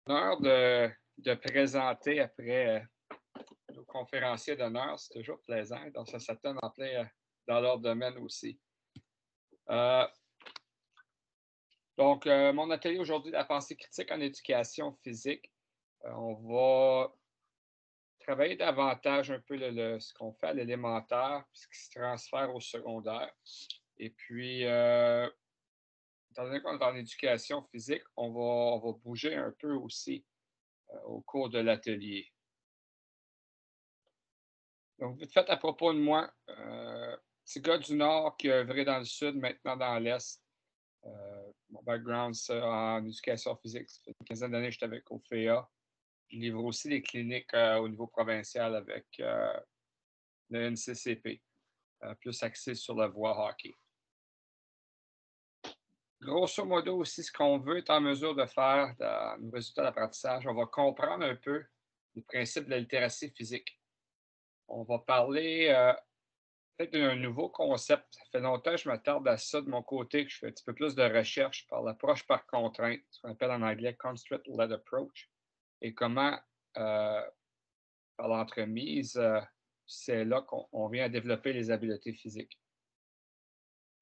L'honneur de présenter après nos conférenciers d'honneur, c'est toujours plaisant. Donc, ça tombe en plein dans leur domaine aussi. Euh, mon atelier aujourd'hui, la pensée critique en éducation physique. On va travailler davantage un peu ce qu'on fait à l'élémentaire, puis ce qui se transfère au secondaire. Et puis, étant donné qu'on est en éducation physique, on va bouger un peu aussi au cours de l'atelier. Donc, vite fait à propos de moi, petit gars du Nord qui a œuvré dans le Sud, maintenant dans l'Est. Mon background, c'est en éducation physique. Ça fait une quinzaine d'années que j'étais avec OFEA. Je livre aussi des cliniques au niveau provincial avec le NCCP, plus axé sur la voie hockey. Grosso modo aussi, ce qu'on veut être en mesure de faire dans nos résultats d'apprentissage, on va comprendre un peu les principes de la littératie physique. On va parler peut-être d'un nouveau concept. Ça fait longtemps que je m'attarde à ça de mon côté, que je fais un petit peu plus de recherche par l'approche par contrainte, ce qu'on appelle en anglais constraint-led approach, et comment, par l'entremise, c'est là qu'on vient à développer les habiletés physiques.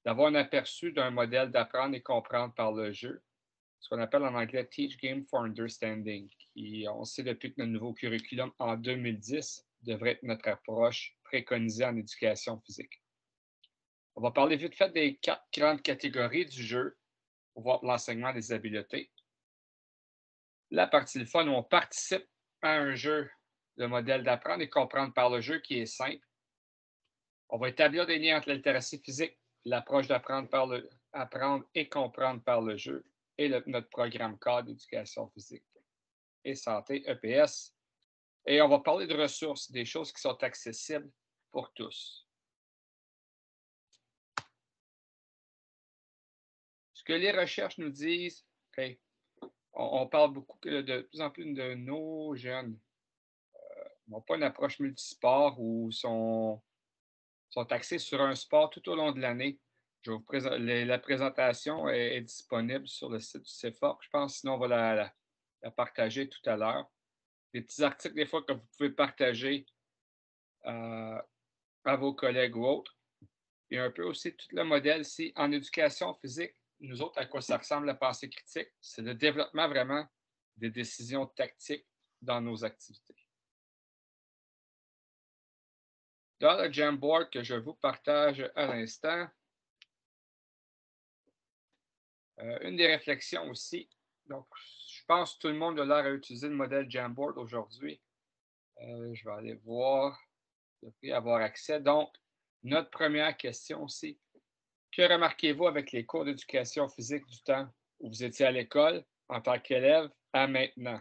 D'avoir un aperçu d'un modèle d'apprendre et comprendre par le jeu, ce qu'on appelle en anglais Teach Game for Understanding, qui, on sait depuis que notre nouveau curriculum en 2010 devrait être notre approche préconisée en éducation physique. On va parler vite fait des 4 grandes catégories du jeu pour voir l'enseignement des habiletés. La partie le fun où on participe à un jeu de modèle d'apprendre et comprendre par le jeu qui est simple. On va établir des liens entre la littératie physique, l'approche apprendre et comprendre par le jeu et notre programme cadre d'éducation physique et santé, EPS. Et on va parler de ressources, des choses qui sont accessibles pour tous. Ce que les recherches nous disent, OK, on parle beaucoup de plus en plus de nos jeunes n'ont pas une approche multisport ou sont axés sur un sport tout au long de l'année. Je vais vous la présentation est disponible sur le site du CEFOR, je pense, sinon on va la partager tout à l'heure. Des petits articles, des fois, que vous pouvez partager euh, à vos collègues ou autres. Et un peu aussi tout le modèle, si en éducation physique, nous autres, à quoi ça ressemble la pensée critique, c'est le développement vraiment des décisions tactiques dans nos activités. Dans le Jamboard que je vous partage à l'instant, une des réflexions aussi, donc je pense que tout le monde a l'air à utiliser le modèle Jamboard aujourd'hui. Je vais aller voir, je devrais avoir accès. Donc, notre première question aussi, que remarquez-vous avec les cours d'éducation physique du temps où vous étiez à l'école en tant qu'élève à maintenant?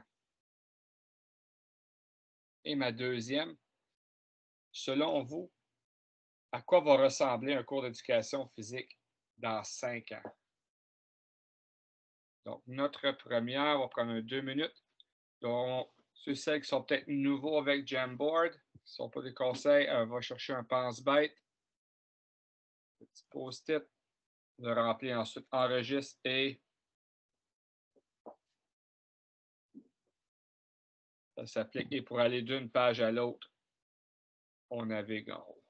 Et ma deuxième, selon vous, à quoi va ressembler un cours d'éducation physique dans 5 ans? Donc, notre première, on va prendre 2 minutes. Donc, ceux et celles qui sont peut-être nouveaux avec Jamboard, qui ne sont pas des conseils, on va chercher un pense-bête, petit post-it, le remplir ensuite, enregistre et ça s'applique. Et pour aller d'une page à l'autre, on navigue en haut.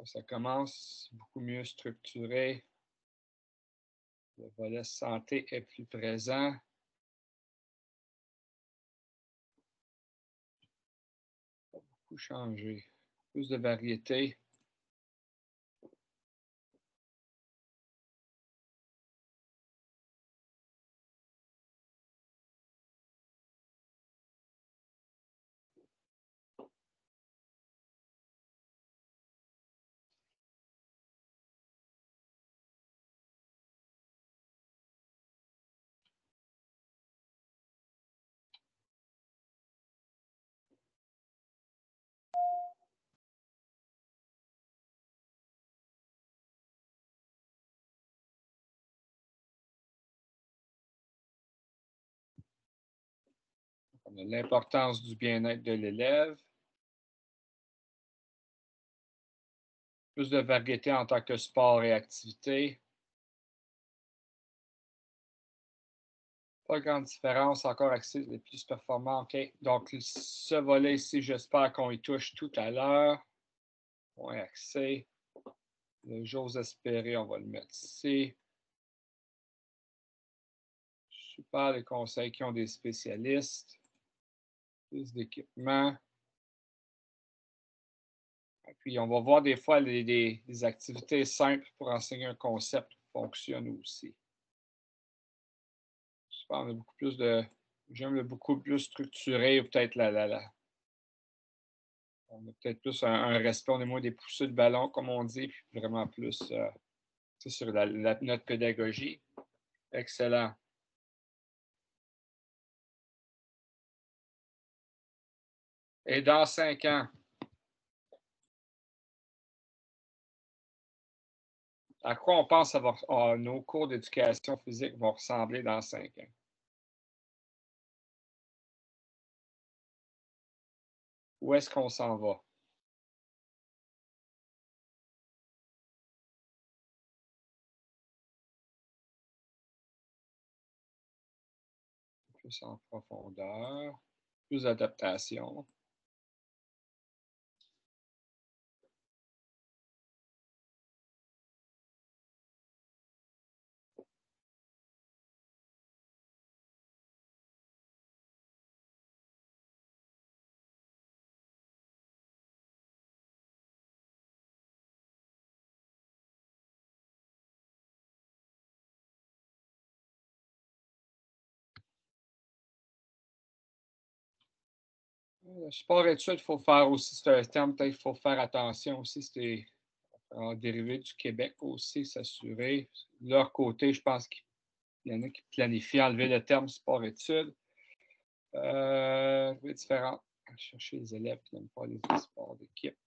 Ça commence beaucoup mieux structuré. Le volet santé est plus présent. Beaucoup changé. Plus de variété. On a l'importance du bien-être de l'élève. Plus de variété en tant que sport et activité. Pas grande différence, encore axé les plus performants. OK. Donc, ce volet ici, j'espère qu'on y touche tout à l'heure. Point axé. J'ose espérer, on va le mettre ici. Super, les conseils qui ont des spécialistes. Plus d'équipement. Et puis, on va voir des fois des activités simples pour enseigner un concept qui fonctionne aussi. Super, on a beaucoup plus de. J'aime le beaucoup plus structuré, peut-être on a peut-être plus un respect, on est moins des poussées de ballon, comme on dit, puis vraiment plus sur notre pédagogie. Excellent. Et dans 5 ans, à quoi on pense nos cours d'éducation physique vont ressembler dans 5 ans? Où est-ce qu'on s'en va? Plus en profondeur, plus d'adaptation. Le sport-études, il faut faire aussi, c'est un terme, peut-être qu'il faut faire attention aussi. C'est en dérivé du Québec aussi, s'assurer. De leur côté, je pense qu'il y en a qui planifient enlever le terme sport-études. Différent. Chercher les élèves qui n'aiment pas les sports d'équipe.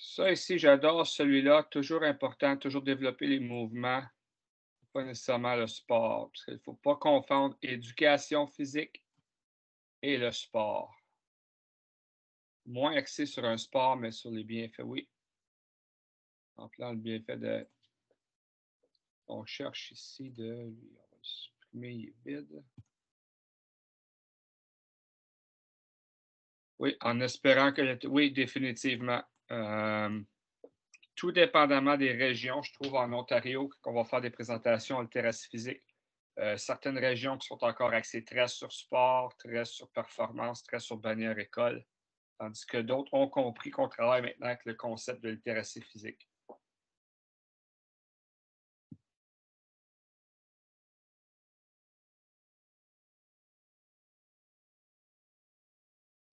Ça ici, j'adore celui-là. Toujours important, toujours développer les mouvements, pas nécessairement le sport. Parce qu'il ne faut pas confondre éducation physique et le sport. Moins axé sur un sport, mais sur les bienfaits, oui. En plan, le bienfait de. On cherche ici de lui. On va le supprimer, il est vide. Oui, en espérant que. Oui, définitivement. Tout dépendamment des régions, je trouve en Ontario qu'on va faire des présentations en littératie physique. Certaines régions qui sont encore axées très sur sport, très sur performance, très sur bannière école, tandis que d'autres ont compris qu'on travaille maintenant avec le concept de littératie physique.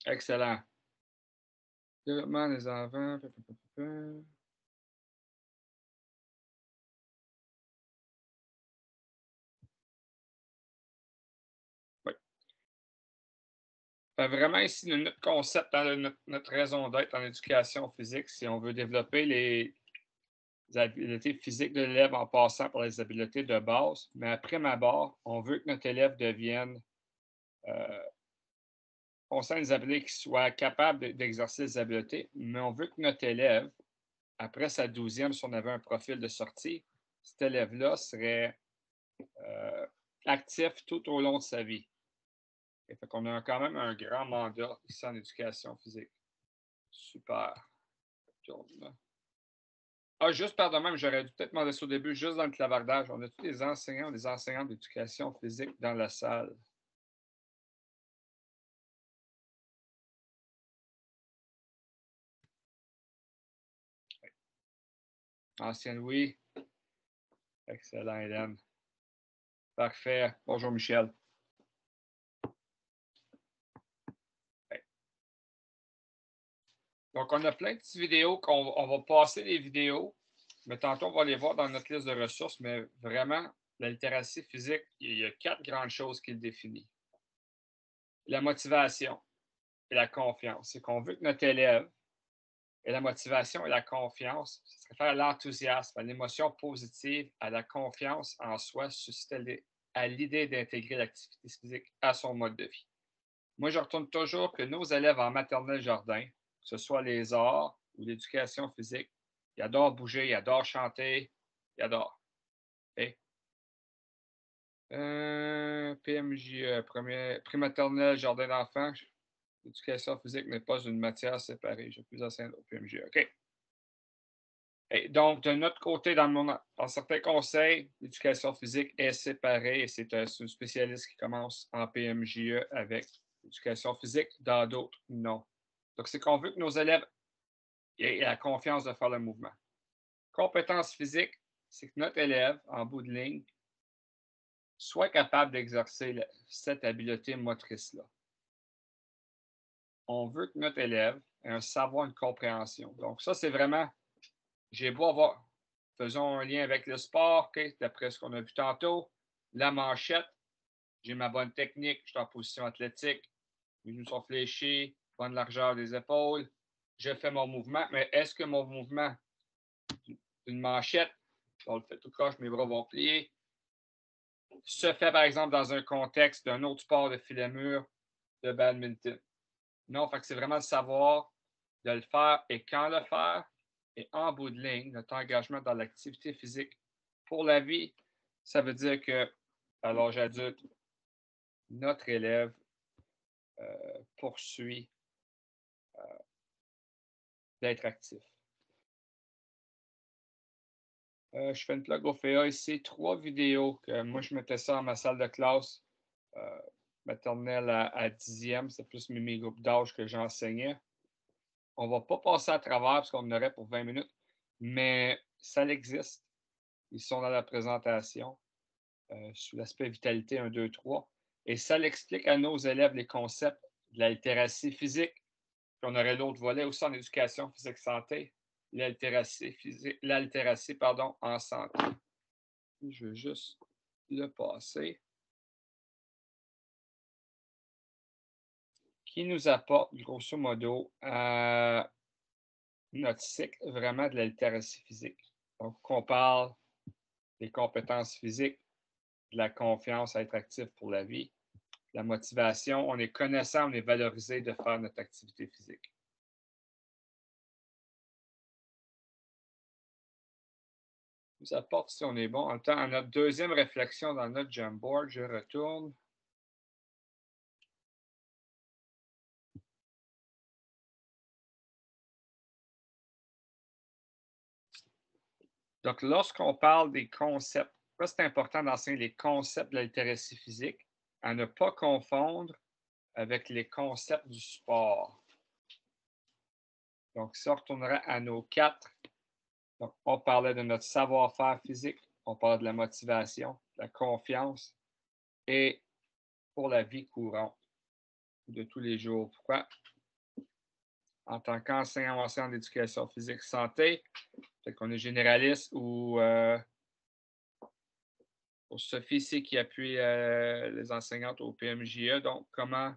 Excellent. Développement des enfants. Oui. Vraiment, ici, notre concept, notre raison d'être en éducation physique, si on veut développer les habiletés physiques de l'élève en passant par les habiletés de base, mais après ma barre, on veut que notre élève devienne concerne les habiletés qui soient capables d'exercer les habiletés, mais on veut que notre élève, après sa 12e, si on avait un profil de sortie, cet élève-là serait actif tout au long de sa vie. Et fait qu'on a quand même un grand mandat ici en éducation physique. Super. Ah, juste par de même, j'aurais dû peut-être demander ça au début, juste dans le clavardage. On a tous des enseignants, des enseignants d'éducation physique dans la salle. Ancienne, oui. Excellent, Hélène. Parfait. Bonjour, Michel. Donc, on a plein de petites vidéos qu'on va passer les vidéos, mais tantôt, on va les voir dans notre liste de ressources. Mais vraiment, la littératie physique, il y a 4 grandes choses qui le définissent. la motivation et la confiance. C'est qu'on veut que notre élève ait la motivation et la confiance, ça se réfère à l'enthousiasme, à l'émotion positive, à la confiance en soi, suscitée à l'idée d'intégrer l'activité physique à son mode de vie. Moi, je retourne toujours que nos élèves en maternelle jardin, que ce soit les arts ou l'éducation physique, ils adorent bouger, ils adorent chanter, ils adorent. OK? PMJ, prématernelle, jardin d'enfants, l'éducation physique n'est pas une matière séparée. J'ai plus enseigné au PMJ. OK. Et donc, de notre côté, dans certains conseils, l'éducation physique est séparée et c'est un spécialiste qui commence en PMJE avec l'éducation physique, dans d'autres, non. Donc, c'est qu'on veut que nos élèves aient la confiance de faire le mouvement. Compétence physique, c'est que notre élève, en bout de ligne, soit capable d'exercer cette habileté motrice-là. On veut que notre élève ait un savoir, une compréhension. Donc, ça, c'est vraiment, j'ai beau avoir, faisons un lien avec le sport, okay, d'après ce qu'on a vu tantôt, la manchette, j'ai ma bonne technique, je suis en position athlétique, mes genoux sont fléchis, bonne largeur des épaules, je fais mon mouvement, mais est-ce que mon mouvement d'une manchette, on le fait tout croche, mes bras vont plier, se fait par exemple dans un contexte d'un autre sport de filet mur, de badminton? Non, fait que c'est vraiment de savoir de le faire et quand le faire. Et en bout de ligne, notre engagement dans l'activité physique pour la vie, ça veut dire que, à l'âge adulte, notre élève poursuit d'être actif. Je fais une plug au FEA ici, 3 vidéos que moi je mettais ça dans ma salle de classe maternelle à 10e, c'est plus mes groupes d'âge que j'enseignais. On ne va pas passer à travers parce qu'on en aurait pour 20 minutes, mais ça existe. Ils sont dans la présentation sous l'aspect vitalité 1, 2, 3. Et ça l'explique à nos élèves les concepts de la littératie physique. Puis on aurait l'autre volet aussi en éducation physique santé, l'altératie en santé. Je veux juste le passer. Qui nous apporte, grosso modo, à notre cycle vraiment de la littératie physique. Donc, on parle des compétences physiques, de la confiance à être actif pour la vie, la motivation, on est connaissant, on est valorisé de faire notre activité physique. Nous apporte si on est bon. En même temps, à notre deuxième réflexion dans notre Jamboard, je retourne. Donc, lorsqu'on parle des concepts, c'est important d'enseigner les concepts de la littératie physique, à ne pas confondre avec les concepts du sport. Donc, ça retournera à nos 4. Donc, on parlait de notre savoir-faire physique, on parlait de la motivation, de la confiance et pour la vie courante de tous les jours. Pourquoi? En tant qu'enseignant ou enseignant d'éducation physique santé, peut-être qu'on est généraliste ou pour Sophie ici qui appuie les enseignantes au PMJE. Donc, comment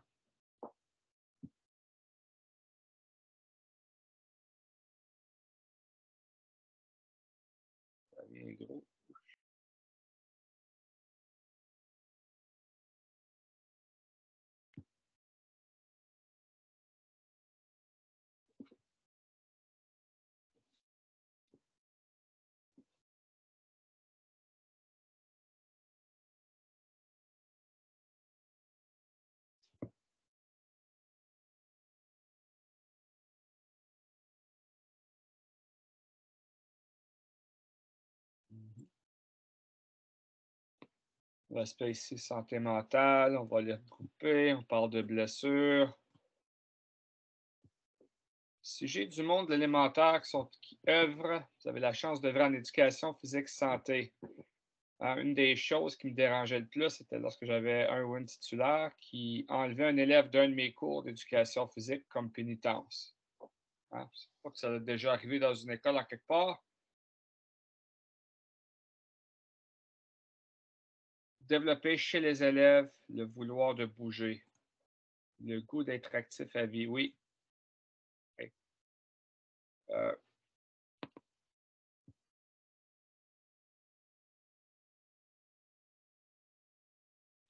ça vient gros. L'aspect ici, santé mentale, on va les regrouper, on parle de blessures. Si j'ai du monde de l'élémentaire qui œuvre, vous avez la chance d'œuvrer en éducation physique santé. Une des choses qui me dérangeait le plus, c'était lorsque j'avais un ou une titulaire qui enlevait un élève d'un de mes cours d'éducation physique comme pénitence. Hein? Je ne sais pas que ça a déjà arrivé dans une école en quelque part. Développer chez les élèves le vouloir de bouger. Le goût d'être actif à vie, oui. Okay.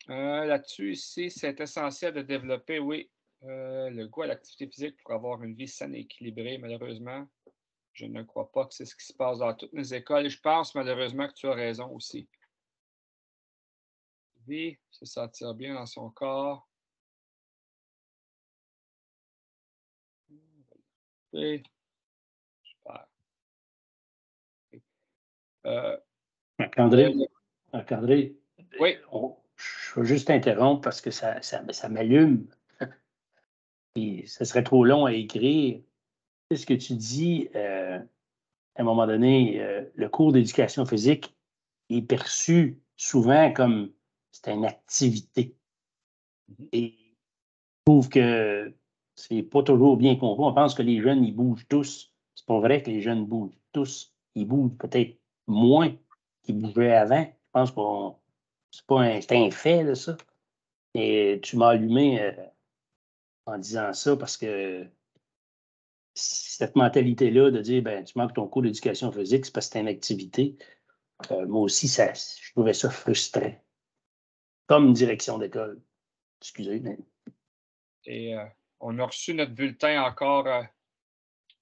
Là-dessus, ici, c'est essentiel de développer, oui, le goût à l'activité physique pour avoir une vie saine et équilibrée. Malheureusement, je ne crois pas que c'est ce qui se passe dans toutes les écoles et je pense malheureusement que tu as raison aussi. Vie, se sentir bien dans son corps. Oui, super. Euh, Marc-André, Marc-André, oui, je vais juste t'interrompre parce que ça m'allume. Et ce serait trop long à écrire. Ce que tu dis, à un moment donné, le cours d'éducation physique est perçu souvent comme c'est une activité. Et je trouve que c'est pas toujours bien compris. On pense que les jeunes, ils bougent tous. C'est pas vrai que les jeunes bougent tous. Ils bougent peut-être moins qu'ils bougeaient avant. Je pense qu'on c'est un fait, là, ça. Et tu m'as allumé en disant ça parce que cette mentalité-là de dire ben, tu manques ton cours d'éducation physique, c'est parce que c'est une activité. Moi aussi, je trouvais ça frustrant. Comme direction d'école. Excusez, mais. et on a reçu notre bulletin encore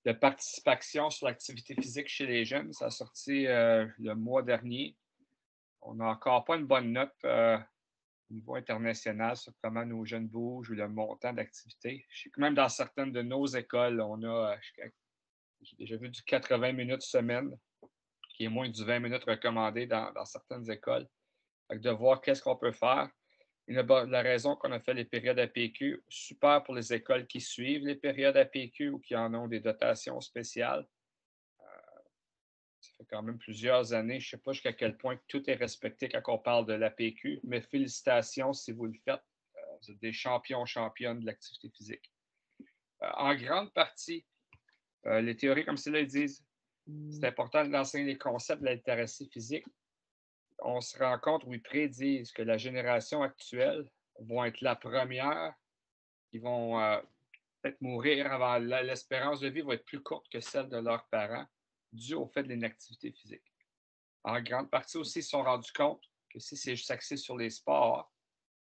de participation sur l'activité physique chez les jeunes. Ça a sorti le mois dernier. On n'a encore pas une bonne note au niveau international sur comment nos jeunes bougent ou le montant d'activité. Je sais que même dans certaines de nos écoles, on a, j'ai déjà vu du 80 minutes semaine, qui est moins du 20 minutes recommandé dans certaines écoles. Fait que de voir qu'est-ce qu'on peut faire. Et la raison qu'on a fait les périodes APQ, super pour les écoles qui suivent les périodes APQ ou qui en ont des dotations spéciales. Ça fait quand même plusieurs années. Je ne sais pas jusqu'à quel point tout est respecté quand on parle de l'APQ, mais félicitations si vous le faites. Vous êtes des champions, championnes de l'activité physique. En grande partie, les théories comme celle-là disent c'est important d'enseigner les concepts de la littératie physique. On se rend compte ou ils prédisent que la génération actuelle va être la première qui vont peut-être mourir avant l'espérance de vie va être plus courte que celle de leurs parents dû au fait de l'inactivité physique. En grande partie aussi, ils se sont rendus compte que si c'est juste axé sur les sports,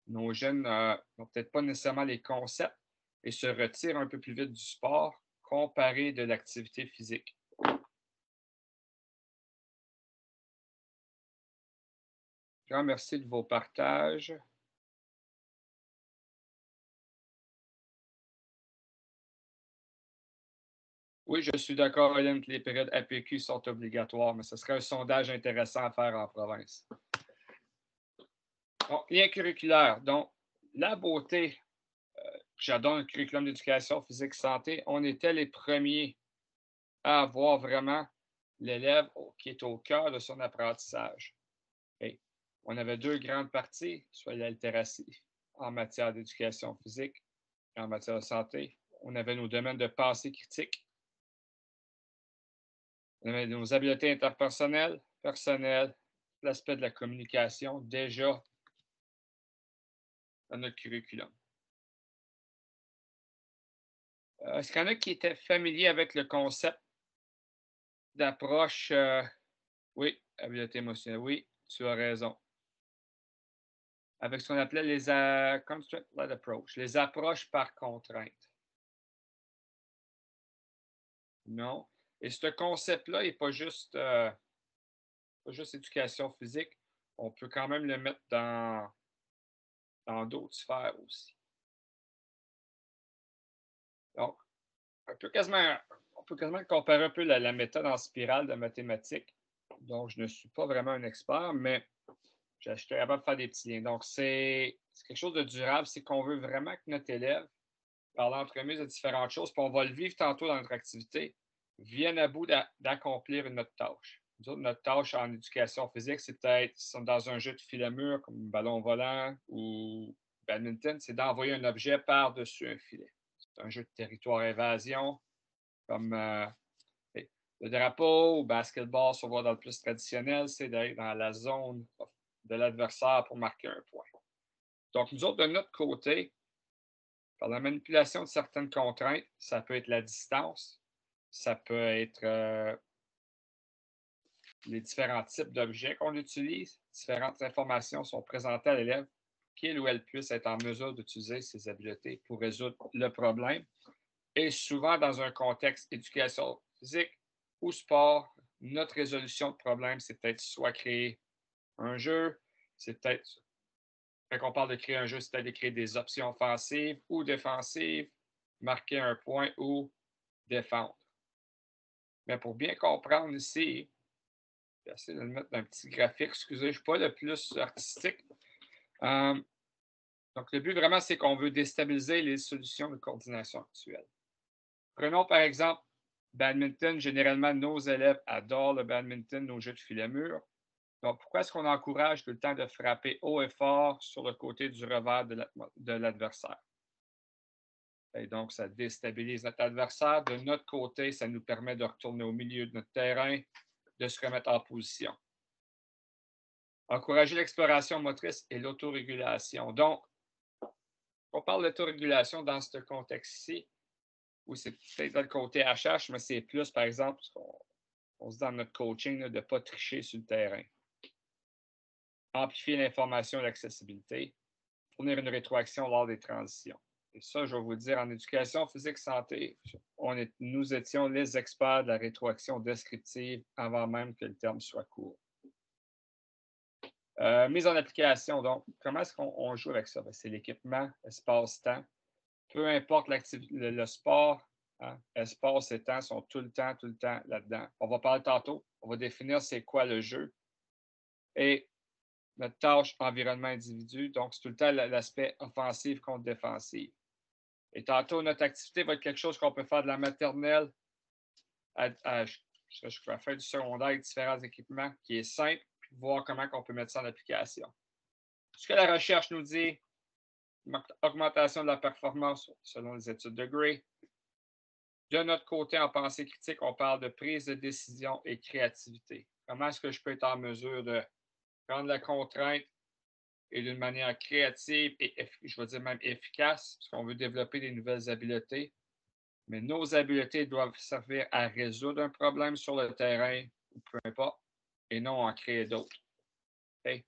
nos jeunes n'ont peut-être pas nécessairement les concepts et se retirent un peu plus vite du sport comparé de l'activité physique. Grand merci de vos partages. Oui, je suis d'accord, Hélène, que les périodes APQ sont obligatoires, mais ce serait un sondage intéressant à faire en province. Bon, lien curriculaire. Donc, la beauté, j'adore le curriculum d'éducation physique santé. On était les premiers à avoir vraiment l'élève qui est au cœur de son apprentissage. Et on avait deux grandes parties, soit l'altératie en matière d'éducation physique et en matière de santé. On avait nos domaines de pensée critique. On avait nos habiletés interpersonnelles, personnelles, l'aspect de la communication déjà dans notre curriculum. Est-ce qu'il y en a qui étaient familiers avec le concept d'approche? Oui, habileté émotionnelle. Oui, tu as raison. Avec ce qu'on appelait les constraint-led approach, les approches par contrainte. Non. Et ce concept-là n'est pas juste éducation physique. On peut quand même le mettre dans d'autres sphères aussi. Donc, on peut quasiment comparer un peu la méthode en spirale de mathématiques. Donc, je ne suis pas vraiment un expert, mais je suis capable de faire des petits liens. Donc, c'est quelque chose de durable. C'est qu'on veut vraiment que notre élève, par l'entremise de différentes choses, puis on va le vivre tantôt dans notre activité, vienne à bout d'accomplir notre tâche. Nous autres, notre tâche en éducation physique, c'est peut-être, si on est dans un jeu de fil à mur, comme ballon volant ou badminton, c'est d'envoyer un objet par-dessus un filet. C'est un jeu de territoire évasion, comme le drapeau ou basketball, si on va dans le plus traditionnel, c'est d'aller dans la zone de l'adversaire pour marquer un point. Donc, nous autres, de notre côté, Par la manipulation de certaines contraintes, ça peut être la distance, ça peut être les différents types d'objets qu'on utilise. Différentes informations sont présentées à l'élève qu'il ou elle puisse être en mesure d'utiliser ses habiletés pour résoudre le problème. Et souvent, dans un contexte éducation physique ou sport, notre résolution de problème, c'est peut-être soit créer un jeu, c'est peut-être, quand on parle de créer un jeu, c'est peut-être de créer des options offensives ou défensives, marquer un point ou défendre. Mais pour bien comprendre ici, je vais essayer de le mettre dans un petit graphique, excusez, je ne suis pas le plus artistique. Donc, le but vraiment, c'est qu'on veut déstabiliser les solutions de coordination actuelles. Prenons par exemple badminton. Généralement, nos élèves adorent le badminton, nos jeux de filet mur. Donc, pourquoi est-ce qu'on encourage tout le temps de frapper haut et fort sur le côté du revers de l'adversaire? Et donc, ça déstabilise notre adversaire. De notre côté, ça nous permet de retourner au milieu de notre terrain, de se remettre en position. Encourager l'exploration motrice et l'autorégulation. Donc, on parle d'autorégulation dans ce contexte-ci, où c'est peut-être dans le côté HH, mais c'est plus, par exemple, on se dit dans notre coaching là, de ne pas tricher sur le terrain. Amplifier l'information et l'accessibilité. Fournir une rétroaction lors des transitions. Et ça, je vais vous dire, en éducation physique santé, nous étions les experts de la rétroaction descriptive avant même que le terme soit court. Mise en application, donc, comment est-ce qu'on joue avec ça? C'est l'équipement, espace-temps. Peu importe le sport, hein, espace et temps sont tout le temps là-dedans. On va parler tantôt, on va définir c'est quoi le jeu. Et notre tâche, environnement, individu, donc c'est tout le temps l'aspect offensif contre défensif. Et tantôt, notre activité va être quelque chose qu'on peut faire de la maternelle jusqu'à la fin du secondaire avec différents équipements, qui est simple, puis voir comment on peut mettre ça en application. Ce que la recherche nous dit, augmentation de la performance selon les études de Gray. De notre côté, en pensée critique, on parle de prise de décision et créativité. Comment est-ce que je peux être en mesure de prendre la contrainte et d'une manière créative et, je vais dire même efficace, parce qu'on veut développer des nouvelles habiletés. Mais nos habiletés doivent servir à résoudre un problème sur le terrain, ou peu importe, et non en créer d'autres. Okay?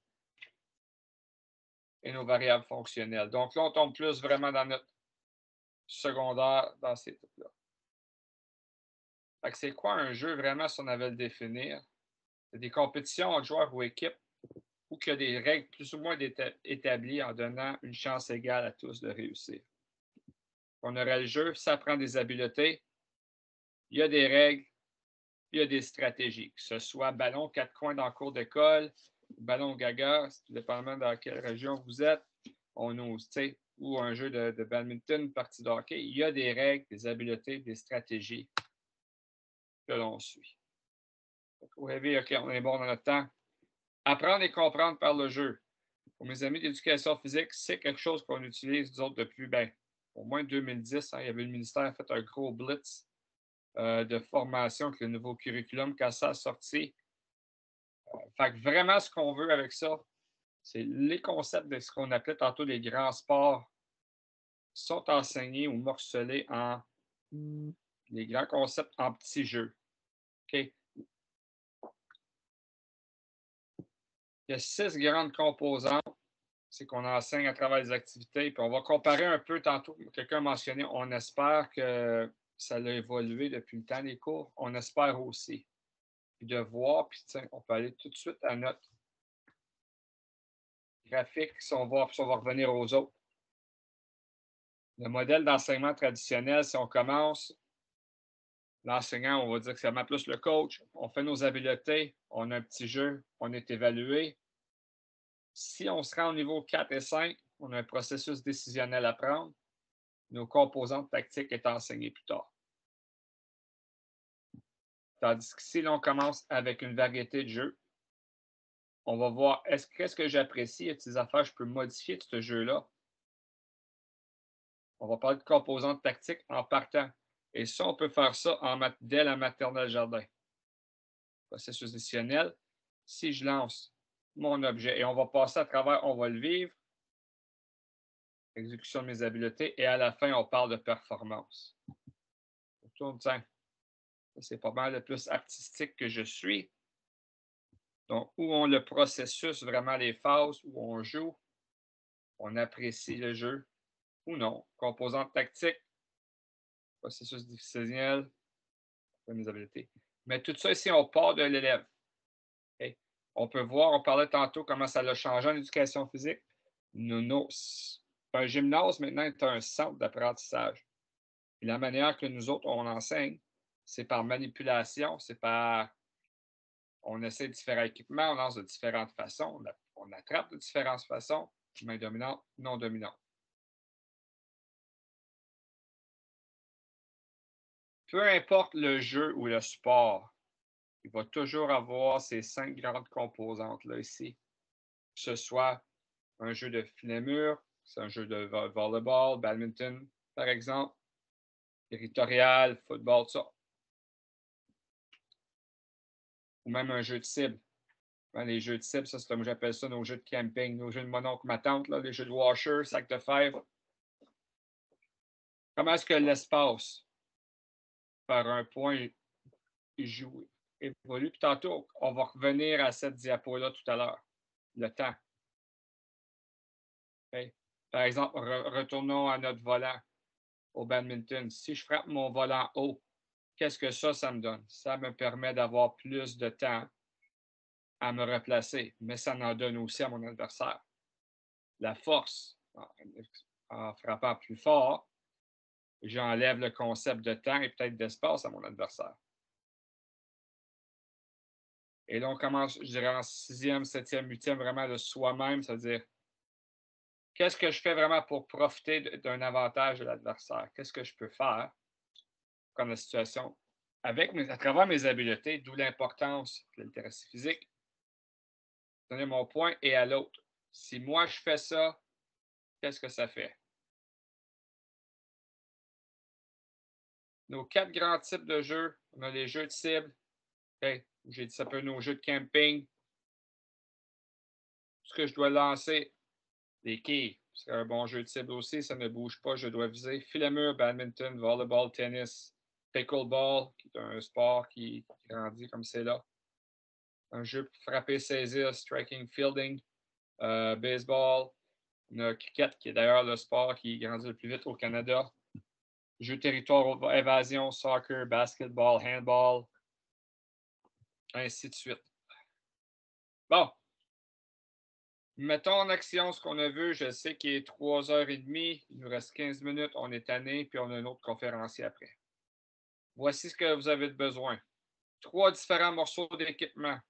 Et nos variables fonctionnelles. Donc là, on tombe plus vraiment dans notre secondaire, dans ces trucs-là. C'est quoi un jeu vraiment si on avait le définir? C'est des compétitions entre joueurs ou équipes où il y a des règles plus ou moins établies en donnant une chance égale à tous de réussir. On aurait le jeu, ça prend des habiletés, il y a des règles, il y a des stratégies, que ce soit ballon 4 coins dans le cours d'école, ballon gaga, dépendamment dans quelle région vous êtes, on ose, ou un jeu de badminton, une partie de hockey, il y a des règles, des habiletés, des stratégies que l'on suit. Vous voyez, OK, on est bon dans notre temps. Apprendre et comprendre par le jeu. Pour mes amis d'éducation physique, c'est quelque chose qu'on utilise, nous autres, depuis au moins 2010. Hein, il y avait le ministère qui a fait un gros blitz de formation avec le nouveau curriculum quand ça a sorti. Fait que vraiment, ce qu'on veut avec ça, c'est les concepts de ce qu'on appelait tantôt les grands sports sont enseignés ou morcelés en les grands concepts en petits jeux. OK? Il y a 6 grandes composantes. C'est qu'on enseigne à travers les activités. Puis on va comparer un peu tantôt. Quelqu'un a mentionné, on espère que ça a évolué depuis le temps des cours. On espère aussi. Puis de voir, puis tiens, on peut aller tout de suite à notre graphique si on va revenir aux autres. Le modèle d'enseignement traditionnel, si on commence, l'enseignant, on va dire que c'est vraiment plus le coach. On fait nos habiletés, on a un petit jeu, on est évalué. Si on se rend au niveau 4 et 5, on a un processus décisionnel à prendre. Nos composantes tactiques est enseignées plus tard. Tandis que si l'on commence avec une variété de jeux, on va voir qu'est-ce que j'apprécie, y a des affaires que je peux modifier de ce jeu-là. On va parler de composantes tactiques en partant. Et ça, on peut faire ça dès la maternelle jardin. Processus décisionnel. Si je lance mon objet et on va passer à travers, on va le vivre. exécution de mes habiletés, et à la fin, on parle de performance. C'est pas mal le plus artistique que je suis. Donc, où on le processus, vraiment les phases où on joue, on apprécie le jeu ou non. Composante tactique, processus décisionnel, mes habiletés. Mais tout ça ici, on part de l'élève. Okay? On peut voir, on parlait tantôt comment ça l'a changé en éducation physique. Un gymnase maintenant est un centre d'apprentissage. Et la manière que nous autres, on enseigne, c'est par manipulation, c'est par. On essaie différents équipements, on lance de différentes façons, on attrape de différentes façons, main dominante, non dominante. Peu importe le jeu ou le sport, il va toujours avoir ces 5 grandes composantes-là ici. Que ce soit un jeu de filet-mur, c'est un jeu de volleyball, badminton, par exemple, territorial, football, ça. Ou même un jeu de cible. Les jeux de cible, ça, c'est comme j'appelle ça nos jeux de camping, nos jeux de mononcle, ma tante, là, les jeux de washer, sac de fèves. Comment est-ce que l'espace, par un point, évolue? Puis tantôt, on va revenir à cette diapo-là tout à l'heure, le temps. Okay? Par exemple, retournons à notre volant au badminton. Si je frappe mon volant haut, qu'est-ce que ça me donne? Ça me permet d'avoir plus de temps à me replacer, mais ça en donne aussi à mon adversaire. La force, en frappant plus fort, j'enlève le concept de temps et peut-être d'espace à mon adversaire. Et là, on commence, je dirais, en 6e, 7e, 8e, vraiment de soi-même, c'est-à-dire, qu'est-ce que je fais vraiment pour profiter d'un avantage de l'adversaire? Qu'est-ce que je peux faire comme la situation à travers mes habiletés, d'où l'importance de la littératie physique. Donner mon point et à l'autre. Si moi, je fais ça, qu'est-ce que ça fait? Nos 4 grands types de jeux, on a les jeux de cible. Okay. J'ai dit ça peut être nos jeux de camping. Ce que je dois lancer, les quilles. C'est un bon jeu de cible aussi, ça ne bouge pas, je dois viser. Filet-mur, badminton, volleyball, tennis, pickleball, qui est un sport qui grandit comme c'est là. Un jeu pour frapper, saisir, striking, fielding, baseball, le cricket, qui est d'ailleurs le sport qui grandit le plus vite au Canada. Jeu territoire, évasion, soccer, basketball, handball, ainsi de suite. Bon. Mettons en action ce qu'on a vu. Je sais qu'il est 3h30. Il nous reste 15 minutes. On est tanné, puis on a un autre conférencier après. Voici ce que vous avez besoin. 3 différents morceaux d'équipement.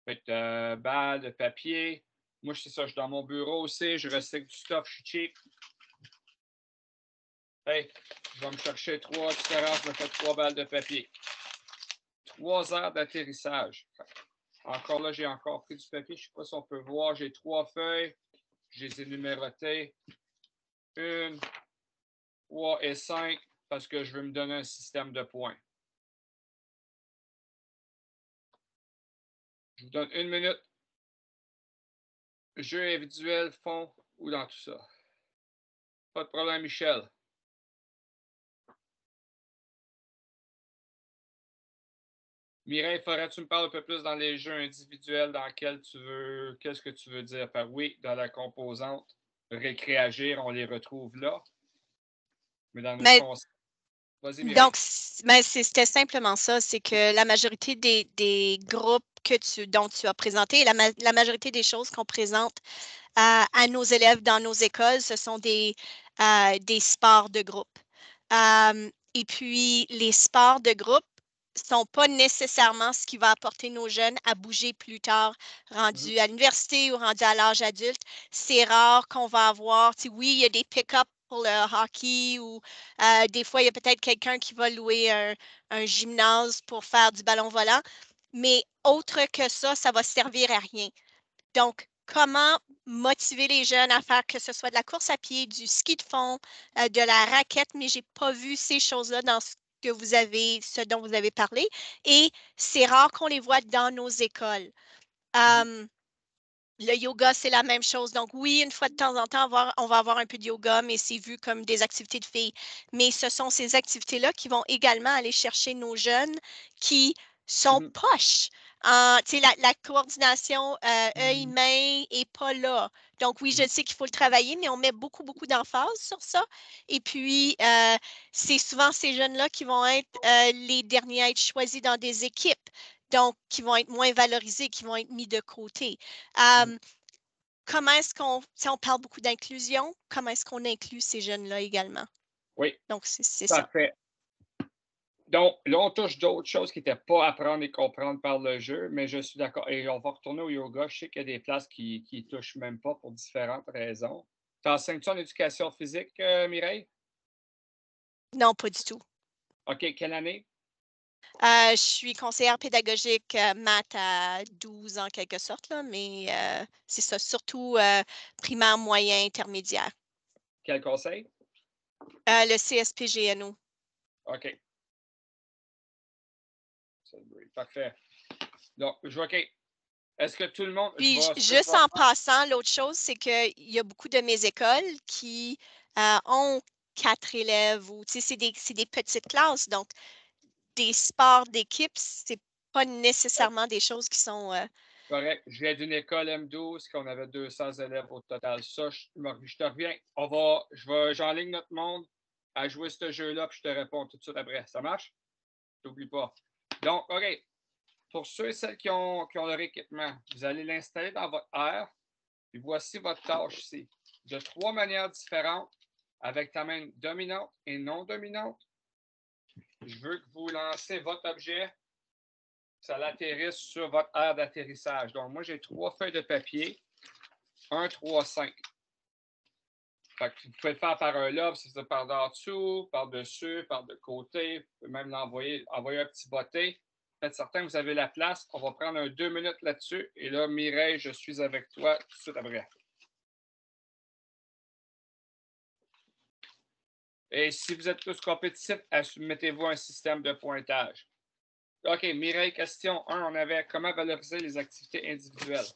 Balles, de papier. Moi, c'est ça, je suis dans mon bureau aussi. Je recycle du stuff, je suis cheap. Hey, je vais me chercher 3 différents. Je me fais 3 balles de papier. 3 heures d'atterrissage. Encore là, j'ai encore pris du papier. Je ne sais pas si on peut voir. J'ai 3 feuilles. Je les ai numérotées. 1, 3 et 5 parce que je veux me donner un système de points. Je vous donne 1 minute. Jeu individuel, fond ou dans tout ça. Pas de problème, Michel. Mireille, faudrait-tu me parler un peu plus dans les jeux individuels dans lesquels tu veux. Qu'est-ce que tu veux dire par oui, dans la composante récréagir, on les retrouve là. Mais dans nos concepts. Vas-y, Mireille. Donc, c'était simplement ça, c'est que la majorité des groupes dont tu as présenté, la majorité des choses qu'on présente à nos élèves dans nos écoles, ce sont des sports de groupe. Et puis, les sports de groupe ne sont pas nécessairement ce qui va apporter nos jeunes à bouger plus tard, rendus à l'université ou rendus à l'âge adulte. C'est rare qu'on va avoir, oui, il y a des pick-up pour le hockey ou des fois, il y a peut-être quelqu'un qui va louer un gymnase pour faire du ballon volant, mais autre que ça, ça va servir à rien. Donc, comment motiver les jeunes à faire que ce soit de la course à pied, du ski de fond, de la raquette, mais je n'ai pas vu ces choses-là dans ce dont vous avez parlé. Et c'est rare qu'on les voit dans nos écoles. Le yoga, c'est la même chose. Donc, oui, une fois de temps en temps, on va avoir un peu de yoga, mais c'est vu comme des activités de filles. Mais ce sont ces activités-là qui vont également aller chercher nos jeunes qui sont poches. Tu sais, la coordination œil-main n'est pas là. Donc, oui, je sais qu'il faut le travailler, mais on met beaucoup, beaucoup d'emphase sur ça. Et puis, c'est souvent ces jeunes-là qui vont être les derniers à être choisis dans des équipes. Donc, qui vont être moins valorisés, qui vont être mis de côté. Comment est-ce qu'on, si on parle beaucoup d'inclusion, comment est-ce qu'on inclut ces jeunes-là également? Oui, Donc, c'est ça. parfait. Donc, là, on touche d'autres choses qui n'étaient pas à apprendre et comprendre par le jeu, mais je suis d'accord. Et on va retourner au yoga. Je sais qu'il y a des places qui ne touchent même pas pour différentes raisons. T'enseignes-tu en éducation physique, Mireille? Non, pas du tout. OK, quelle année? Je suis conseillère pédagogique maths à 12 en quelque sorte, là, mais c'est ça, surtout primaire, moyen, intermédiaire. Quel conseil? Le CSPGNO. OK. Parfait. Donc, OK. Est-ce que tout le monde. Puis, juste en passant, l'autre chose, c'est qu'il y a beaucoup de mes écoles qui ont 4 élèves ou, tu sais, c'est des petites classes. Donc, des sports d'équipe, c'est pas nécessairement des choses qui sont. Correct. Je viens d'une école M12 qu'on avait 200 élèves au total. Ça, je te reviens. J'enligne notre monde à jouer ce jeu-là, puis je te réponds tout de suite après. Ça marche? N'oublie pas. Donc, OK. Pour ceux et celles qui ont leur équipement, vous allez l'installer dans votre aire. Puis voici votre tâche ici. De 3 manières différentes, avec ta main dominante et non dominante, je veux que vous lancez votre objet, ça l'atterrisse sur votre aire d'atterrissage. Donc, moi, j'ai 3 feuilles de papier, 1, 3, 5. Fait que vous pouvez le faire par un lobe, c'est ça, par dessous, par-dessus, par de côté. Vous pouvez même envoyer un petit botté. Faites certain que vous avez la place. On va prendre 2 minutes là-dessus. Et là, Mireille, je suis avec toi tout de suite après. Et si vous êtes tous compétitifs, mettez-vous un système de pointage. OK, Mireille, question 1, on avait comment valoriser les activités individuelles.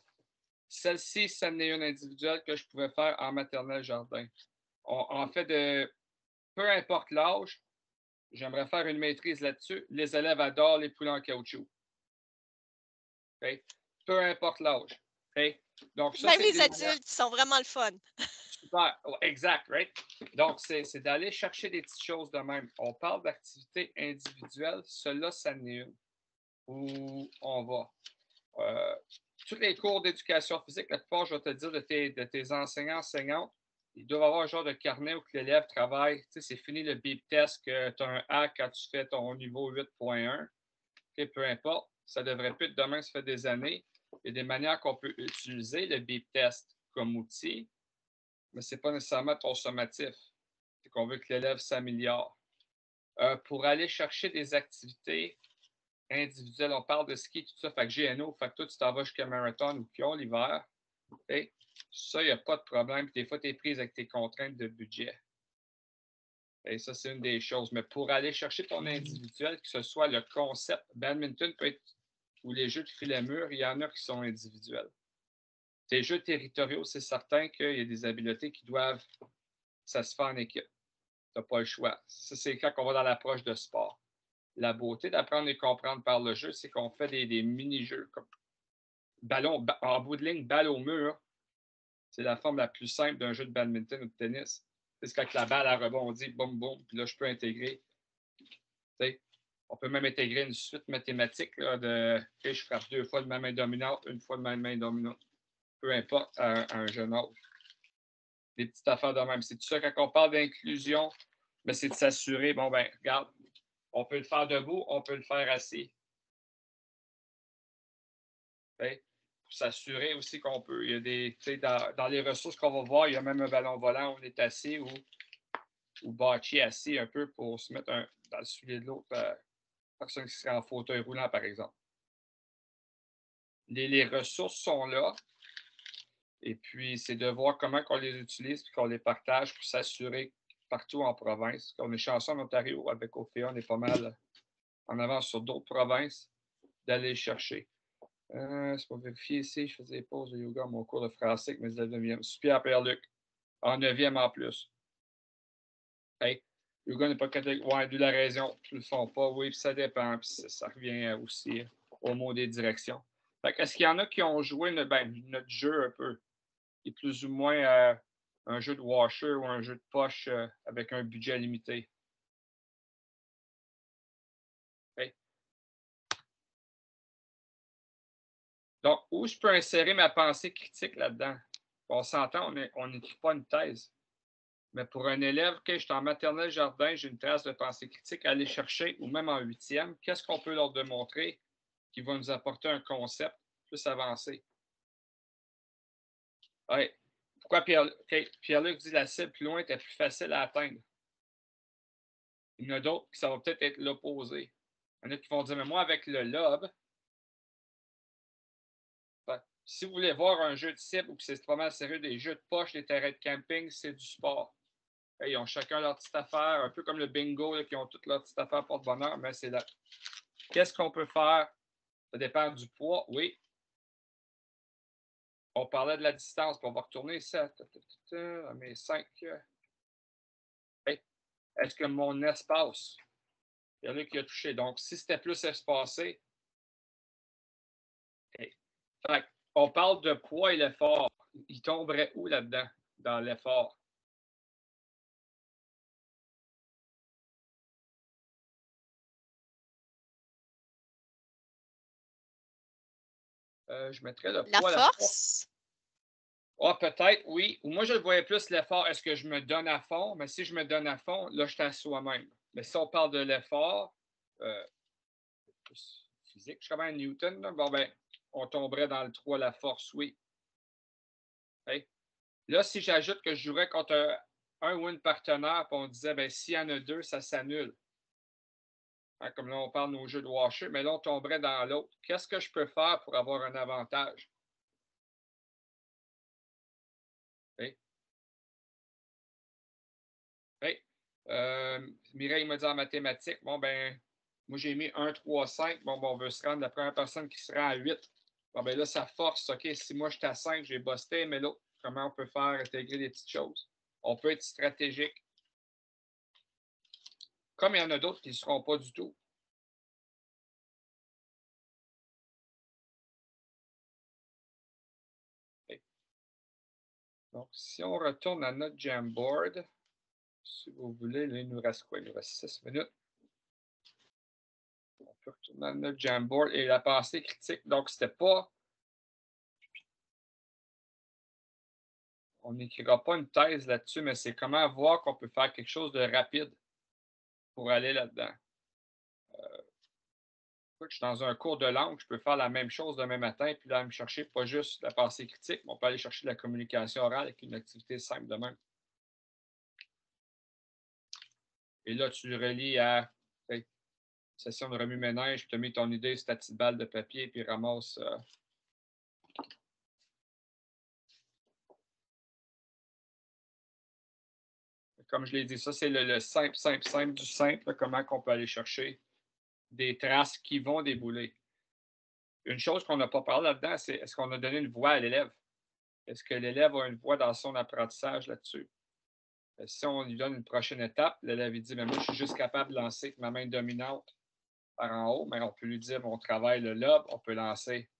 Celle-ci, ça n'est une individuelle que je pouvais faire en maternelle jardin. En fait, peu importe l'âge, j'aimerais faire une maîtrise là-dessus. Les élèves adorent les poulets en caoutchouc. Okay? Peu importe l'âge. Okay? Donc, ça, Même les adultes sont vraiment le fun. Super, oh, exact, right? Donc, c'est d'aller chercher des petites choses de même. On parle d'activités individuelles, cela, ça n'est une. Où on va. Tous les cours d'éducation physique, la plupart, je vais te dire, de tes enseignants, enseignantes, ils doivent avoir un genre de carnet où l'élève travaille. Tu sais, c'est fini le beep test que tu as un A quand tu fais ton niveau 8.1. Okay, peu importe, ça devrait plus être demain, ça fait des années. Il y a des manières qu'on peut utiliser le beep test comme outil, mais ce n'est pas nécessairement ton sommatif. C'est qu'on veut que l'élève s'améliore. Pour aller chercher des activités individuelles, on parle de ski, tout ça, fait que GNO, fait que toi, tu t'en vas jusqu'à marathon ou pion l'hiver. Okay? Ça, il n'y a pas de problème. Puis des fois, tu es prise avec tes contraintes de budget. Et ça, c'est une des choses. Mais pour aller chercher ton individuel, que ce soit le concept, badminton peut être, ou les jeux de filet mur, il y en a qui sont individuels. Les jeux territoriaux, c'est certain qu'il y a des habiletés qui doivent, ça se fait en équipe. Tu n'as pas le choix. Ça, c'est quand on va dans l'approche de sport. La beauté d'apprendre et comprendre par le jeu, c'est qu'on fait des mini-jeux comme ballon, en bout de ligne, balle au mur. C'est la forme la plus simple d'un jeu de badminton ou de tennis. C'est quand la balle a rebondi, boum, boum, puis là, je peux intégrer. T'sais, on peut même intégrer une suite mathématique là, de okay, je frappe 2 fois de ma main dominante, 1 fois de ma main dominante. Peu importe à un jeune âge. Des petites affaires de même. C'est tout ça quand on parle d'inclusion, mais c'est de s'assurer, bon ben, regarde, on peut le faire debout, on peut le faire assis. Okay? Pour s'assurer aussi qu'on peut. Il y a des, dans les ressources qu'on va voir, il y a même un ballon volant où on est assis ou bâti assis un peu pour se mettre dans le soulier de l'autre personne qui serait en fauteuil roulant, par exemple. Les ressources sont là. Et puis, c'est de voir comment on les utilise et qu'on les partage pour s'assurer partout en province. On est chanceux en Ontario avec OFEA, on est pas mal en avance sur d'autres provinces d'aller chercher. C'est pour vérifier ici, je faisais des pauses de yoga à mon cours de français avec mes élèves de 9e. Super, Pierre-Luc. En 9e en plus. Hey, yoga n'est pas catholique. Ouais, d'où la raison. Ils ne le font pas. Oui, puis ça dépend. Puis ça revient aussi au mot des directions. Fait est-ce qu'il y en a qui ont joué notre jeu un peu? Qui est plus ou moins un jeu de washer ou un jeu de poche avec un budget limité? Hey. Donc, où je peux insérer ma pensée critique là-dedans? On s'entend, on n'écrit pas une thèse. Mais pour un élève, OK, je suis en maternelle jardin, j'ai une trace de pensée critique à aller chercher, ou même en 8e, qu'est-ce qu'on peut leur démontrer qui va nous apporter un concept plus avancé? Ouais. Pourquoi Pierre-Luc dit la cible plus loin était plus facile à atteindre? Il y en a d'autres qui ça va peut-être être l'opposé. Il y en a qui vont dire, mais moi, avec le lobe, si vous voulez voir un jeu de cible ou que c'est pas mal sérieux, des jeux de poche, des terrains de camping, c'est du sport. Ils ont chacun leur petite affaire, un peu comme le bingo, là, qui ont toutes leurs petites affaires porte-bonheur, mais c'est là. Qu'est-ce qu'on peut faire? Ça dépend du poids, oui. On parlait de la distance, puis on va retourner ça. Mes 5. Est-ce que mon espace, il y en a qui a touché. Donc, si c'était plus espacé, on parle de poids et l'effort. Il tomberait où là-dedans, dans l'effort? Je mettrais le La poids, la force. force? Ah, peut-être, oui. Ou moi, je le voyais plus l'effort. Est-ce que je me donne à fond? Mais si je me donne à fond, là, je suis à soi-même. Mais si on parle de l'effort, physique, je suis comme un Newton, là. Bon, ben, on tomberait dans le 3, la force, oui. Hey. Là, si j'ajoute que je jouerais contre un ou une partenaire, puis on disait, ben, s'il y en a 2, ça s'annule. Hein, comme là, on parle de nos jeux de washer, mais là, on tomberait dans l'autre. Qu'est-ce que je peux faire pour avoir un avantage? Hey. Hey. Mireille m'a dit en mathématiques, bon, ben, moi, j'ai mis 1, 3, 5. Bon, ben, on veut se rendre la première personne qui se rend à 8. Bon, ben là, ça force. OK, si moi, j'étais à 5, j'ai busté, mais là, comment on peut faire intégrer des petites choses? On peut être stratégique. Comme il y en a d'autres qui ne seront pas du tout. Okay. Donc, si on retourne à notre Jamboard, si vous voulez, là, il nous reste quoi? Il nous reste 6 minutes. On peut retourner à notre Jamboard et la pensée critique. Donc, c'était pas. On n'écrira pas une thèse là-dessus, mais c'est comment voir qu'on peut faire quelque chose de rapide pour aller là-dedans. Je suis dans un cours de langue, je peux faire la même chose demain matin, puis là, me chercher pas juste la pensée critique, mais on peut aller chercher de la communication orale avec une activité simple de même. Et là, tu relis à session de remue-ménage, puis tu as mis ton idée sur ta petite balle de papier, puis ramasse. Comme je l'ai dit, ça, c'est le simple, simple, simple du simple, là, comment on peut aller chercher des traces qui vont débouler. Une chose qu'on n'a pas parlé là-dedans, c'est est-ce qu'on a donné une voix à l'élève? Est-ce que l'élève a une voix dans son apprentissage là-dessus? Si on lui donne une prochaine étape, l'élève dit, mais moi, je suis juste capable de lancer avec ma main dominante par en haut, mais on peut lui dire, on travaille le lobe, on peut lancer.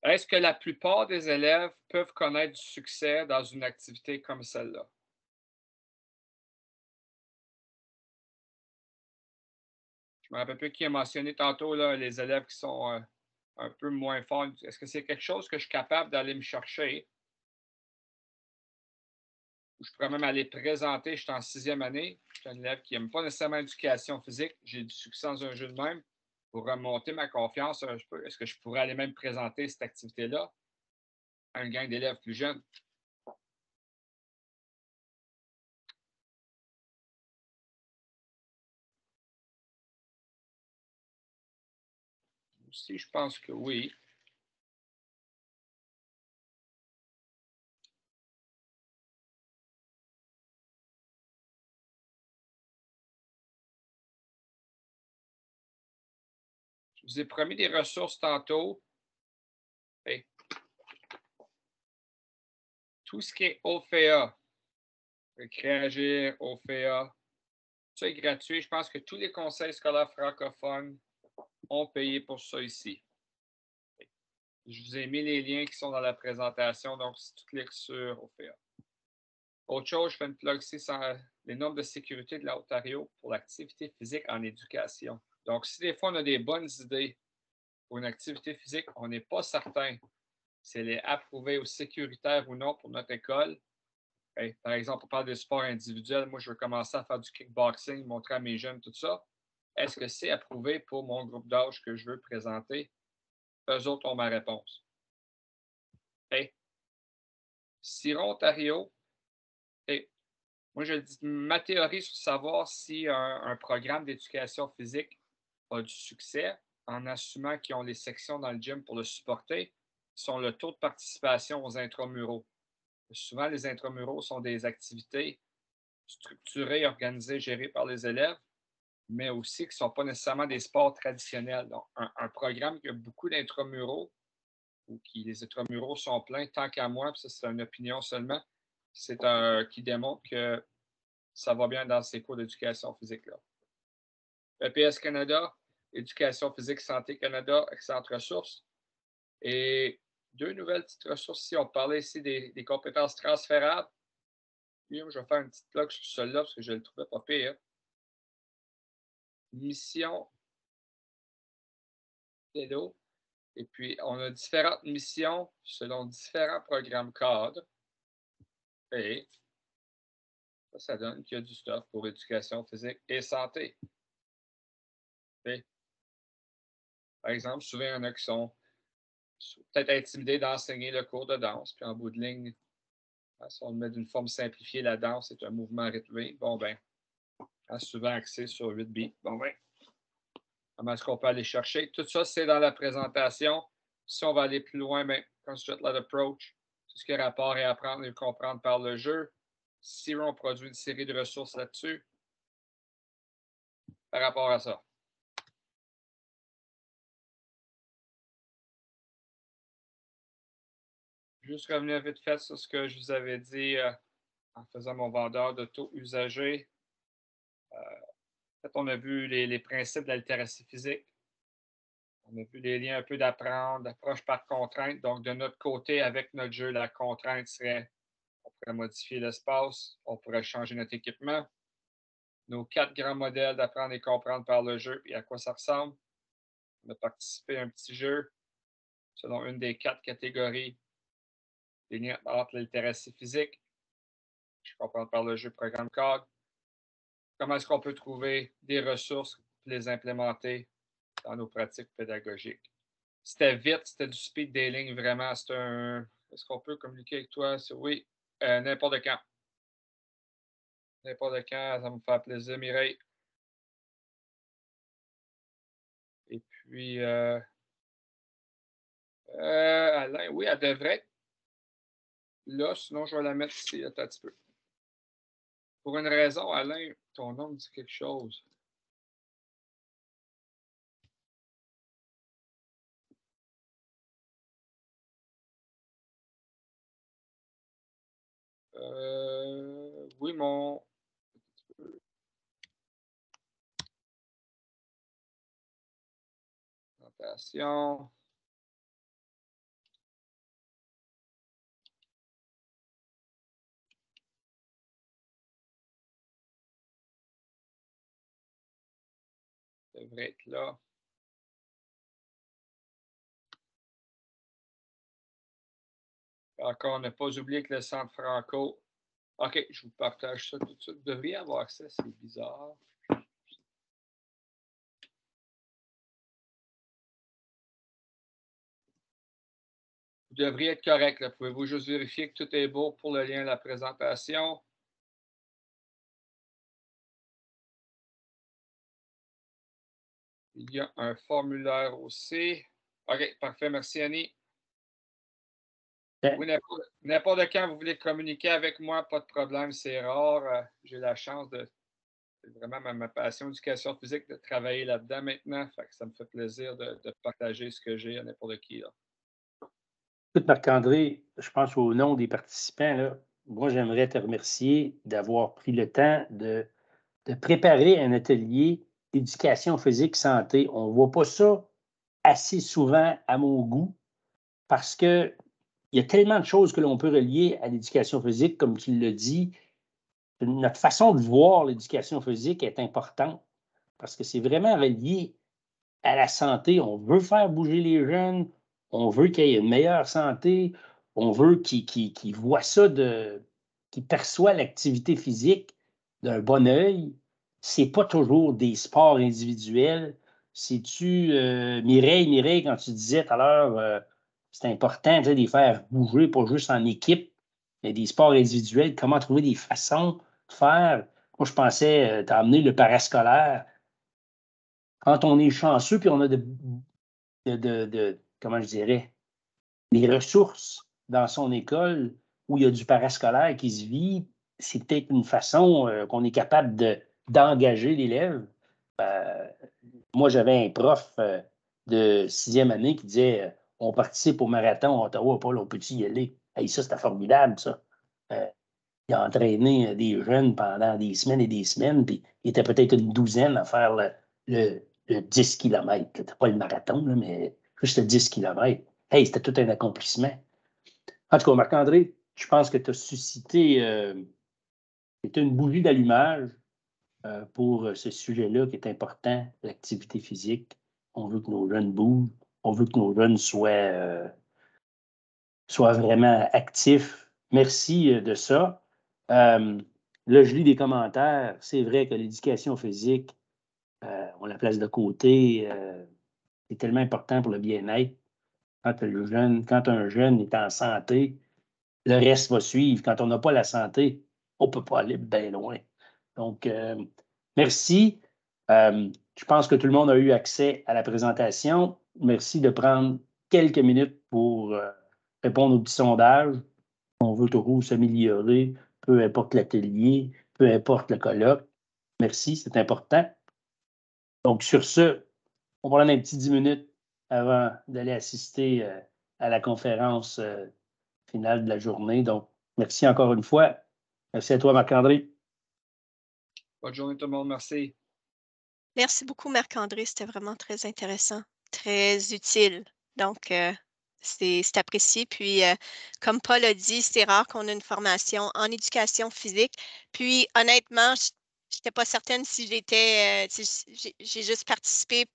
Est-ce que la plupart des élèves peuvent connaître du succès dans une activité comme celle-là? Je ne me rappelle plus qui a mentionné tantôt là, les élèves qui sont un peu moins forts. Est-ce que c'est quelque chose que je suis capable d'aller me chercher? Ou je pourrais même aller présenter, je suis en 6e année, je suis un élève qui n'aime pas nécessairement l'éducation physique, j'ai du succès dans un jeu de même. Pour remonter ma confiance, est-ce que je pourrais aller même présenter cette activité-là à une gang d'élèves plus jeunes? Aussi, je pense que oui. Je vous ai promis des ressources tantôt. Hey. Tout ce qui est OFEA, Réagir, OFEA, ça est gratuit. Je pense que tous les conseils scolaires francophones ont payé pour ça ici. Je vous ai mis les liens qui sont dans la présentation, donc si tu cliques sur OFEA. Autre chose, je fais une plug ici sur les normes de sécurité de l'Ontario pour l'activité physique en éducation. Donc, si des fois on a des bonnes idées pour une activité physique, on n'est pas certain si elle est approuvée ou sécuritaire ou non pour notre école. Hey, par exemple, on parle de sport individuel. Moi, je veux commencer à faire du kickboxing, montrer à mes jeunes tout ça. Est-ce que c'est approuvé pour mon groupe d'âge que je veux présenter? Eux autres ont ma réponse. Hey, Siron Ontario, hey, moi, je dis ma théorie sur savoir si un programme d'éducation physique a du succès en assumant qu'ils ont les sections dans le gym pour le supporter, sont le taux de participation aux intramuraux. Souvent, les intramuraux sont des activités structurées, organisées, gérées par les élèves, mais aussi qui ne sont pas nécessairement des sports traditionnels. Donc, un programme qui a beaucoup d'intramuraux ou qui les intramuraux sont pleins, tant qu'à moi, puis ça, c'est une opinion seulement, c'est qui démontre que ça va bien dans ces cours d'éducation physique-là. EPS Canada, Éducation physique Santé Canada, excellente ressource. Et deux nouvelles petites ressources ici. On parlait ici des compétences transférables. Puis, je vais faire une petite plug sur celle-là parce que je le trouvais pas pire. Mission Hello. Et puis, on a différentes missions selon différents programmes cadres. Et ça donne qu'il y a du stuff pour éducation physique et santé. Et, par exemple, souvent, il y en a qui sont peut-être intimidés d'enseigner le cours de danse. Puis en bout de ligne, si on le met d'une forme simplifiée, la danse est un mouvement rythmé. Bon, ben, souvent axé sur 8 beats. Bon, ben, comment est-ce qu'on peut aller chercher? Tout ça, c'est dans la présentation. Si on va aller plus loin, ben, Construct-led Approach, tout ce qui est rapport et apprendre et comprendre par le jeu. Si on produit une série de ressources là-dessus par rapport à ça. Juste revenir vite fait sur ce que je vous avais dit en faisant mon vendeur d'auto usagé. En fait, on a vu les principes de la littératie physique. On a vu les liens un peu d'apprendre, d'approche par contrainte. Donc, de notre côté, avec notre jeu, la contrainte serait, on pourrait modifier l'espace, on pourrait changer notre équipement. Nos 4 grands modèles d'apprendre et comprendre par le jeu et à quoi ça ressemble. On a participé à un petit jeu selon une des 4 catégories des liens entre la littératie physique, je comprends par le jeu programme cadre. Comment est-ce qu'on peut trouver des ressources pour les implémenter dans nos pratiques pédagogiques? C'était vite, c'était du speed dating, vraiment. C'est un. Est-ce qu'on peut communiquer avec toi? Oui, n'importe quand. N'importe quand, ça me fait plaisir, Mireille. Et puis, Alain, oui, elle devrait être là, sinon je vais la mettre ici, attends un petit peu. Pour une raison, Alain, ton nom me dit quelque chose. Oui, mon. Présentation. Devrait être là. Encore, on n'a pas oublié que le centre Franco. OK, je vous partage ça tout de suite. Vous devriez avoir accès, c'est bizarre. Vous devriez être correct. Pouvez-vous juste vérifier que tout est beau pour le lien de la présentation? Il y a un formulaire aussi. OK, parfait. Merci, Annie. Oui, n'importe quand vous voulez communiquer avec moi, pas de problème, c'est rare. J'ai la chance c'est vraiment ma passion, éducation physique, de travailler là-dedans maintenant. Fait que ça me fait plaisir de partager ce que j'ai à n'importe qui. Là. Écoute, Marc-André, je pense au nom des participants, là, moi, j'aimerais te remercier d'avoir pris le temps de préparer un atelier d'éducation physique santé. On ne voit pas ça assez souvent à mon goût parce qu'il y a tellement de choses que l'on peut relier à l'éducation physique, comme tu l'as dit. Notre façon de voir l'éducation physique est importante parce que c'est vraiment relié à la santé. On veut faire bouger les jeunes, on veut qu'il y ait une meilleure santé, on veut qu'ils voient ça, qu'ils perçoivent l'activité physique d'un bon œil. Ce n'est pas toujours des sports individuels. C'est-tu, Mireille, quand tu disais tout à l'heure, c'est important de les faire bouger, pas juste en équipe, mais des sports individuels, comment trouver des façons de faire. Moi, je pensais, tu as amené le parascolaire. Quand on est chanceux, puis on a comment je dirais, des ressources dans son école où il y a du parascolaire qui se vit, c'est peut-être une façon qu'on est capable d'engager l'élève. Moi, j'avais un prof de 6e année qui disait on participe au marathon à Ottawa, Paul, on peut-tu y aller? Hey, ça, c'était formidable, ça. Il a entraîné des jeunes pendant des semaines et des semaines, puis il était peut-être une douzaine à faire le 10 km. C'était pas le marathon, là, mais juste le 10 km. Hey, c'était tout un accomplissement. En tout cas, Marc-André, je pense que tu as suscité une bougie d'allumage pour ce sujet-là qui est important, l'activité physique. On veut que nos jeunes bougent, on veut que nos jeunes soient vraiment actifs. Merci de ça. Là, je lis des commentaires. C'est vrai que l'éducation physique, on la place de côté. C'est tellement important pour le bien-être. Quand un jeune est en santé, le reste va suivre. Quand on n'a pas la santé, on ne peut pas aller bien loin. Donc, merci. Je pense que tout le monde a eu accès à la présentation. Merci de prendre quelques minutes pour répondre au petit sondage. On veut toujours s'améliorer, peu importe l'atelier, peu importe le colloque. Merci, c'est important. Donc, sur ce, on va prendre un petit 10 minutes avant d'aller assister à la conférence finale de la journée. Donc, merci encore une fois. Merci à toi, Marc-André. Bonne journée tout le monde, merci. Merci beaucoup, Marc-André. C'était vraiment très intéressant, très utile. Donc, c'est apprécié. Puis, comme Paul a dit, c'est rare qu'on ait une formation en éducation physique. Puis, honnêtement, je n'étais pas certaine si j'étais, j'ai juste participé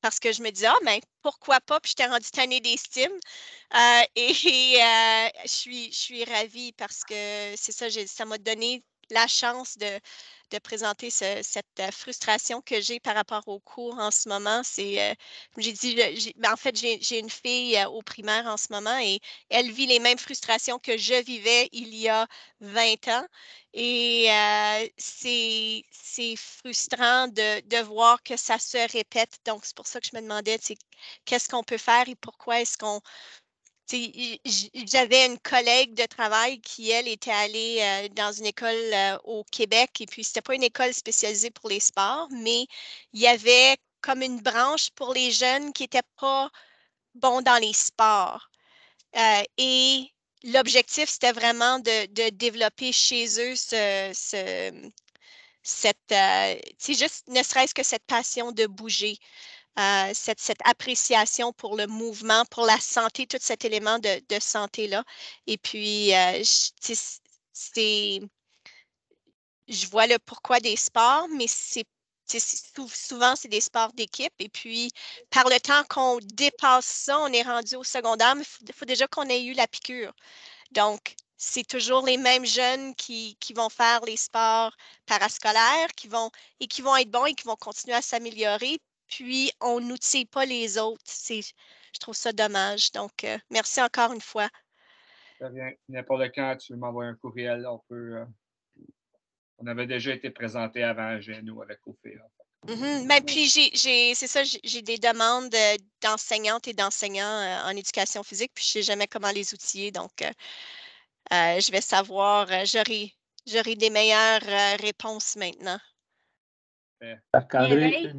parce que je me disais, ah, ben, pourquoi pas? Puis, j'étais rendue tannée des Steam. Je suis ravie parce que c'est ça, ça m'a donné la chance de présenter cette frustration que j'ai par rapport aux cours en ce moment. C'est, comme j'ai dit, en fait, j'ai une fille au primaire en ce moment et elle vit les mêmes frustrations que je vivais il y a 20 ans. Et c'est frustrant de voir que ça se répète. Donc, c'est pour ça que je me demandais, qu'est-ce qu'on peut faire et pourquoi est-ce qu'on j'avais une collègue de travail qui, elle, était allée dans une école au Québec et puis c'était pas une école spécialisée pour les sports, mais il y avait comme une branche pour les jeunes qui n'étaient pas bons dans les sports. Et l'objectif, c'était vraiment de développer chez eux juste ne serait-ce que cette passion de bouger. Cette appréciation pour le mouvement, pour la santé, tout cet élément de santé-là. Et puis, je vois le pourquoi des sports, mais souvent, c'est des sports d'équipe. Et puis, par le temps qu'on dépasse ça, on est rendu au secondaire, mais il faut déjà qu'on ait eu la piqûre. Donc, c'est toujours les mêmes jeunes qui vont faire les sports parascolaires, qui vont être bons et qui vont continuer à s'améliorer. Puis, on n'outille pas les autres. Je trouve ça dommage. Donc, merci encore une fois. Très bien. N'importe quand, tu m'envoies un courriel, on avait déjà été présenté avant chez nous avec Ophir. Ben, puis, c'est ça, j'ai des demandes d'enseignantes et d'enseignants en éducation physique, puis je ne sais jamais comment les outiller. Donc, je vais savoir, j'aurai des meilleures réponses maintenant. Marc-André,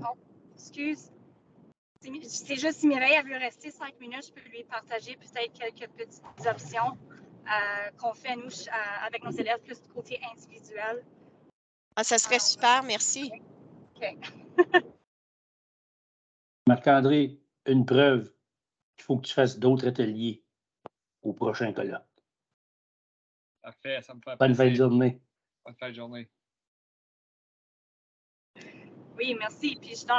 Excuse. C'est juste si Mireille veut rester 5 minutes, je peux lui partager peut-être quelques petites options qu'on fait, nous, avec nos élèves, plus du côté individuel. Ah, ça serait super, merci. OK. Marc-André, une preuve qu'il faut que tu fasses d'autres ateliers au prochain colloque. Parfait, ça me fait Bonne plaisir. fin de journée. Bonne fin de journée. Oui, merci. Puis je suis dans